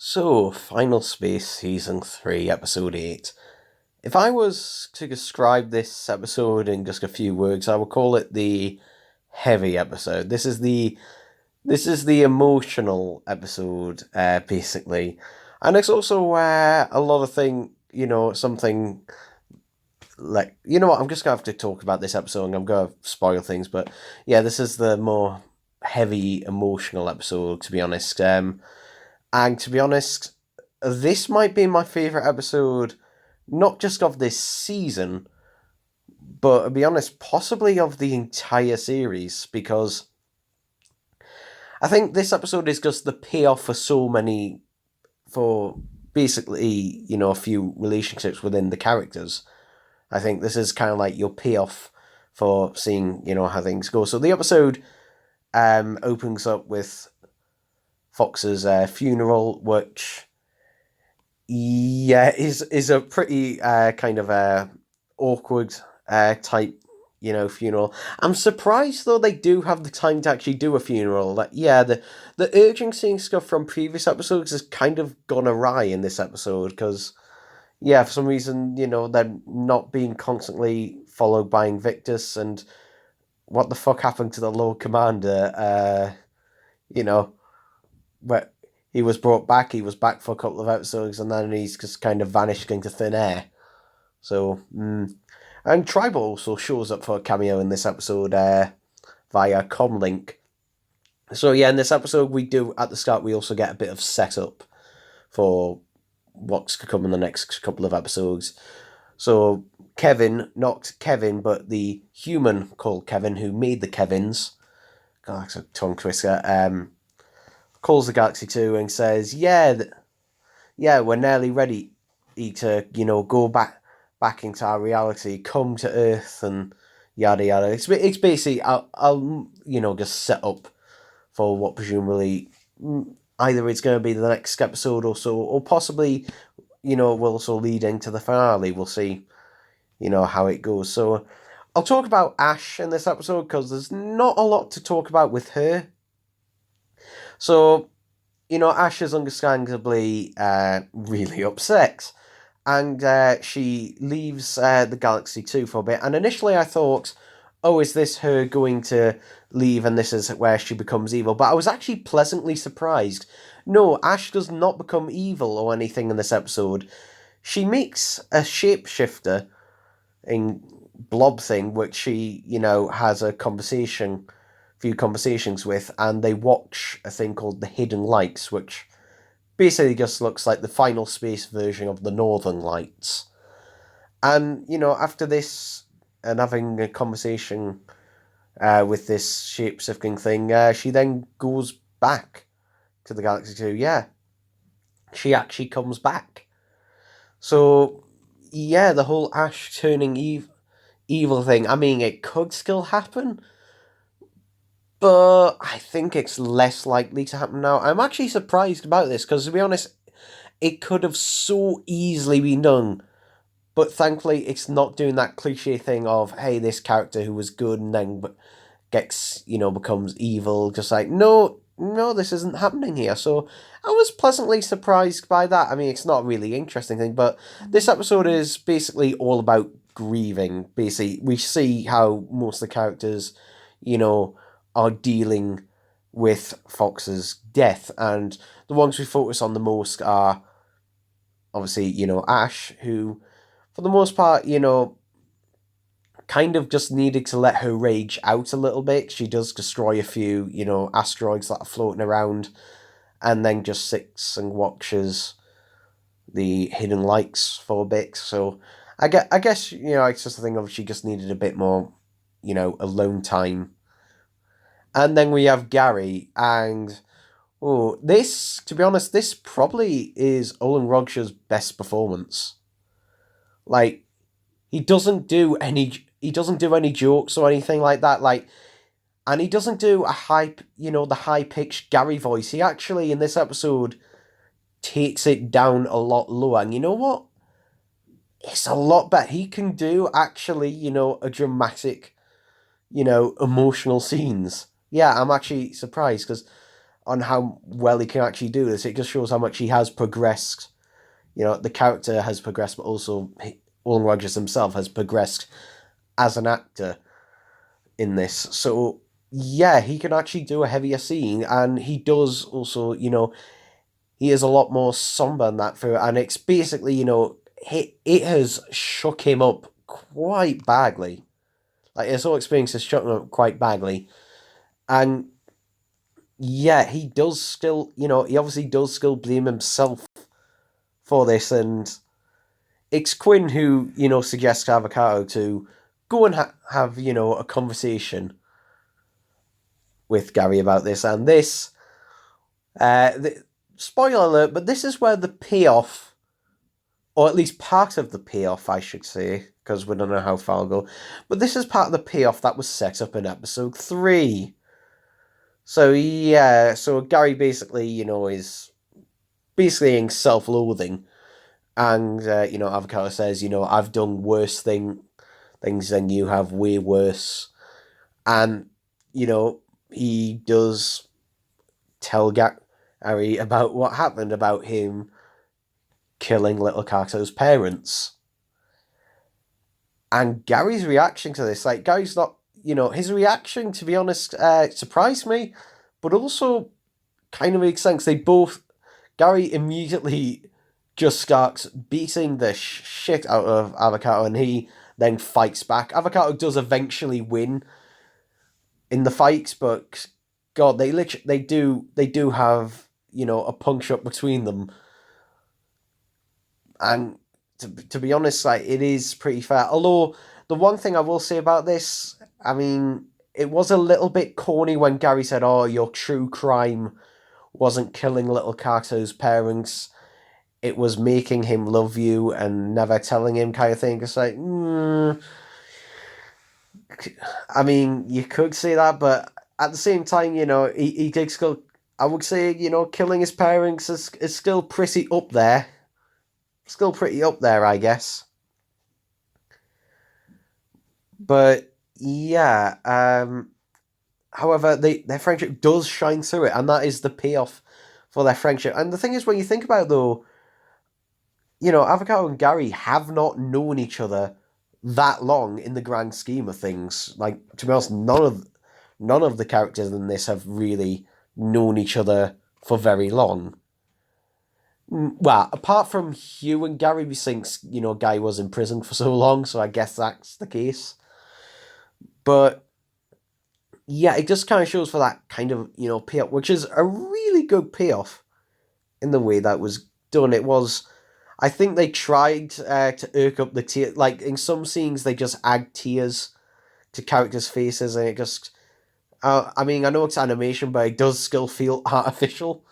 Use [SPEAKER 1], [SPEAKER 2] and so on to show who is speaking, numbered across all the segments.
[SPEAKER 1] So, Final Space Season 3, Episode 8. If I was to describe this episode in just a few words, I would call it the heavy episode. This is the emotional episode, basically. And it's also a lot of something like, you know what, I'm just going to have to talk about this episode and I'm going to spoil things, but yeah, this is the more heavy emotional episode, to be honest. And to be honest, this might be my favourite episode, not just of this season, but to be honest, possibly of the entire series, because I think this episode is just the payoff for basically, a few relationships within the characters. I think this is kind of like your payoff for seeing, how things go. So the episode opens up with Fox's funeral, which is a pretty kind of awkward type, funeral. I'm surprised though they do have the time to actually do a funeral. Like, yeah, the urgency and stuff from previous episodes has kind of gone awry in this episode because, yeah, for some reason, they're not being constantly followed by Invictus, and what the fuck happened to the Lord Commander? You know, but he was brought back. He was back for a couple of episodes, and then he's just kind of vanished into thin air. So, and Tribal also shows up for a cameo in this episode via Comlink. So yeah, in this episode we do at the start we also get a bit of setup for what's to come in the next couple of episodes. So Kevin, not Kevin, but the human called Kevin who made the Kevins. God, that's a tongue twister. Calls the Galaxy 2 and says, yeah, we're nearly ready to, go back into our reality, come to Earth, and yada yada. It's basically I'll just set up for what presumably either it's going to be the next episode or so, or possibly will also lead into the finale. We'll see, how it goes. So I'll talk about Ash in this episode because there's not a lot to talk about with her. So, Ash is understandably really upset. And she leaves the Galaxy 2 for a bit. And initially I thought, oh, is this her going to leave and this is where she becomes evil? But I was actually pleasantly surprised. No, Ash does not become evil or anything in this episode. She makes a shapeshifter in blob thing, which she, has few conversations with, and they watch a thing called the Hidden Lights, which basically just looks like the Final Space version of the Northern Lights. And, after this and having a conversation with this shape-shifting thing, she then goes back to the Galaxy 2. Yeah, she actually comes back. So, yeah, the whole Ash turning evil thing, I mean, it could still happen, but I think it's less likely to happen now. I'm actually surprised about this, because to be honest, it could have so easily been done. But thankfully, it's not doing that cliche thing of, hey, this character who was good and then becomes evil. Just like, no, this isn't happening here. So I was pleasantly surprised by that. I mean, it's not a really interesting thing, but this episode is basically all about grieving. Basically, we see how most of the characters, are dealing with Fox's death. And the ones we focus on the most are, obviously, Ash, who, for the most part, kind of just needed to let her rage out a little bit. She does destroy a few, asteroids that are floating around, and then just sits and watches the Hidden Lights for a bit. So I guess, it's just a thing of she just needed a bit more, alone time. And then we have Gary, and this, to be honest, this probably is Olin Roger's best performance. Like, he doesn't do any jokes or anything like that. Like, and he doesn't do the high pitched Gary voice. He actually in this episode takes it down a lot lower. And you know what? It's a lot better. He can do actually, a dramatic, emotional scenes. Yeah, I'm actually surprised because on how well he can actually do this. It just shows how much he has progressed. The character has progressed, but also Owen Rogers himself has progressed as an actor in this. So yeah, he can actually do a heavier scene, and he does also, he is a lot more somber in that through, and it's basically, it has shook him up quite badly. Like, his whole experience has shook him up quite badly. And yeah, he does still, he obviously does still blame himself for this, and it's Quinn who, suggests to Avocado to go and have, a conversation with Gary about this, and this, spoiler alert, but this is where the payoff, or at least part of the payoff, I should say, because we don't know how far it'll go, but this is part of the payoff that was set up in episode 3. So yeah, so Gary basically, is basically in self-loathing, and, Avocado says, I've done worse things than you have, way worse, and, he does tell Gary about what happened, about him killing Little Cato's parents. And Gary's reaction to this, like, Gary's not, his reaction, to be honest, surprised me, but also kind of makes sense. Gary immediately just starts beating the shit out of Avocado, and he then fights back. Avocado does eventually win in the fights, but God, they do have, a punch up between them, and to be honest, like, it is pretty fair. Although the one thing I will say about this, I mean, it was a little bit corny when Gary said, "Oh, your true crime wasn't killing Little Cato's parents. It was making him love you and never telling him," kind of thing. It's like, I mean, you could say that, but at the same time, he did still, I would say, killing his parents is still pretty up there. Still pretty up there, I guess. But yeah, however, their friendship does shine through it, and that is the payoff for their friendship. And the thing is, when you think about it, though, Avocado and Gary have not known each other that long in the grand scheme of things. Like, to be honest, none of the characters in this have really known each other for very long. Well, apart from Hugh and Gary, we think, Guy was in prison for so long, so I guess that's the case. But yeah, it just kind of shows for that kind of, payoff, which is a really good payoff in the way that was done. It was, I think they tried to irk up the tears. Like, in some scenes, they just add tears to characters' faces, and it just, I mean, I know it's animation, but it does still feel artificial.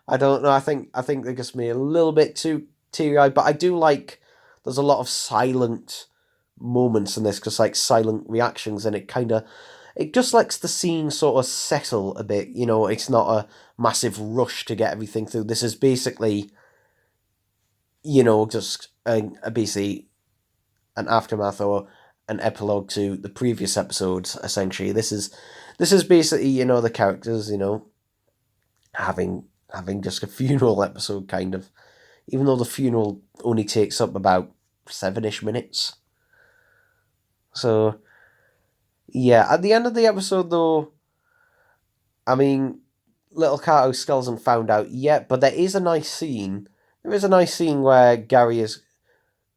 [SPEAKER 1] I don't know. I think they just made a little bit too teary-eyed, but I do like. There's a lot of silent moments in this, just like silent reactions, and it just lets the scene sort of settle a bit. It's not a massive rush to get everything through. This is basically, just basically an aftermath or an epilogue to the previous episodes. Essentially, this is basically, the characters, having just a funeral episode, kind of. Even though the funeral only takes up about 7-ish minutes. So, yeah, at the end of the episode, though, I mean, Little Cato still hasn't found out yet, but there is a nice scene. There is a nice scene where Gary is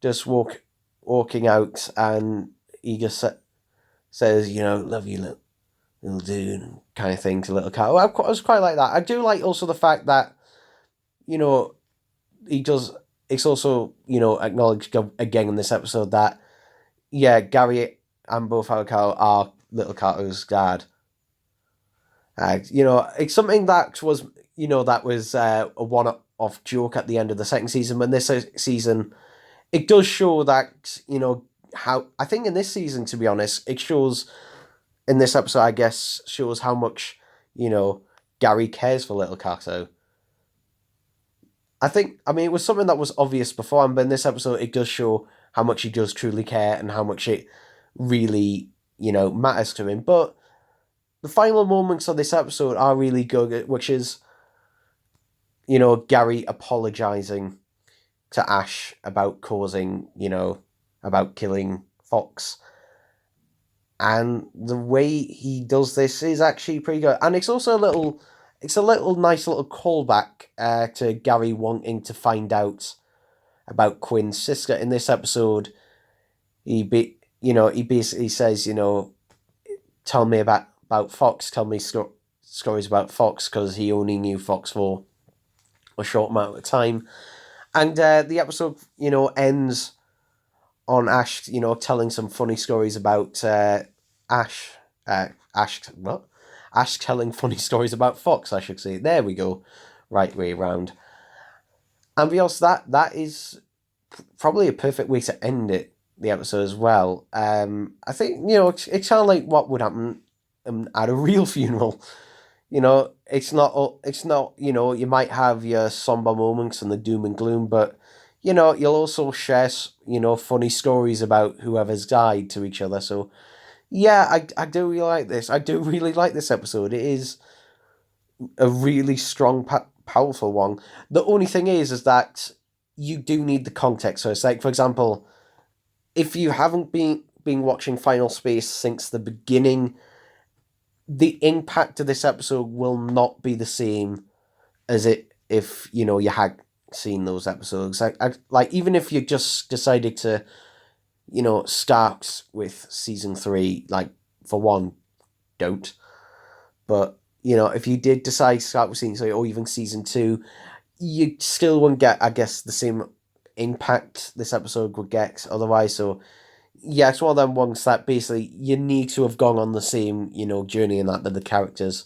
[SPEAKER 1] just walking out, and he just says, "Love you, little dude," kind of thing to Little Cato. I was quite like that. I do like also the fact that, he does. It's also, acknowledged again in this episode that, yeah, Gary and both Avocado are Little Cato's dad. It's something that was, a one-off joke at the end of the second season. But this season, it does show that, how, I think in this season, to be honest, it shows, in this episode, I guess, shows how much, Gary cares for Little Cato. It was something that was obvious before, but in this episode, it does show how much he does truly care and how much it really, matters to him. But the final moments of this episode are really good, which is, Gary apologizing to Ash about about killing Fox. And the way he does this is actually pretty good. And it's also it's a little nice little callback to Gary wanting to find out about Quinn's sister. In this episode, he basically says, tell me about Fox, tell me stories about Fox, because he only knew Fox for a short amount of time. And the episode, ends on Ash, telling some funny stories about Ash. What? Ash telling funny stories about Fox, I should say. There we go. Right way round. And because that is probably a perfect way to end the episode as well. I think, it's kind of like what would happen at a real funeral. It's not, you might have your somber moments and the doom and gloom, but, you'll also share, funny stories about whoever's died to each other. So, yeah, I do really like this. I do really like this episode. It is a really strong, powerful one. The only thing is that you do need the context. So it's like, for example, if you haven't been watching Final Space since the beginning, the impact of this episode will not be the same as if you had seen those episodes. Like even if you just decided to start with season 3, like, for one, don't. But if you did decide to start with season 3 or even season 2, you still wouldn't get, I guess, the same impact this episode would get otherwise. So yeah, it's one of them ones that basically you need to have gone on the same, journey in that the characters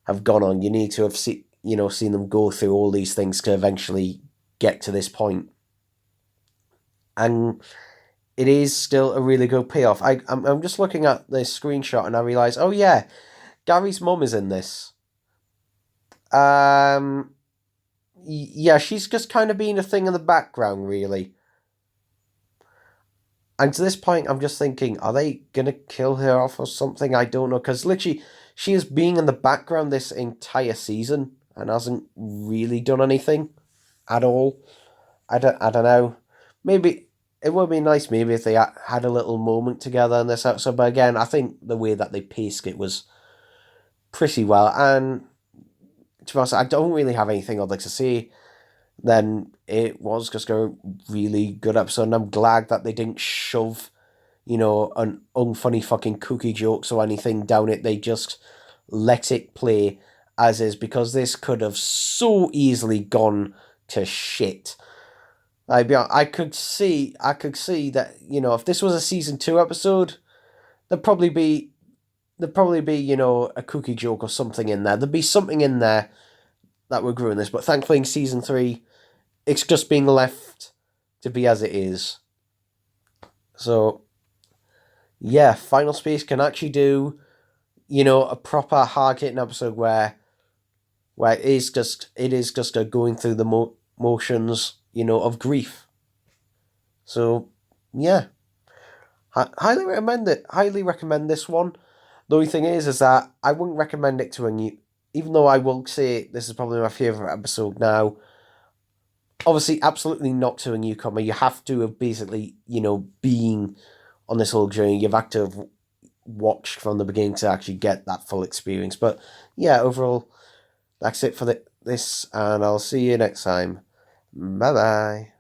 [SPEAKER 1] have gone on. You need to have seen them go through all these things to eventually get to this point. And it is still a really good payoff. I'm just looking at the screenshot and I realise, oh yeah, Gary's mum is in this. Yeah, she's just kind of being a thing in the background, really. And to this point, I'm just thinking, are they going to kill her off or something? I don't know, because literally, she is being in the background this entire season and hasn't really done anything at all. I don't know. Maybe it would be nice maybe if they had a little moment together in this episode, but again, I think the way that they paced it was pretty well, and to be honest, I don't really have anything I'd like to say. Then it was just a really good episode, and I'm glad that they didn't shove, an unfunny fucking cookie jokes or anything down it. They just let it play as is, because this could have so easily gone to shit. I could see that, if this was a season 2 episode, there'd probably be a cookie joke or something in there. There'd be something in there that would ruin this. But thankfully, in season 3, it's just being left to be as it is. So, yeah, Final Space can actually do, a proper hard-hitting episode where it is just going through the motions, of grief. So, yeah, highly recommend it. Highly recommend this one. The only thing is that I wouldn't recommend it to a new, even though I will say this is probably my favourite episode now. Obviously, absolutely not to a newcomer. You have to have basically, been on this whole journey. You've had to have watched from the beginning to actually get that full experience. But yeah, overall, that's it for this, and I'll see you next time. Bye bye.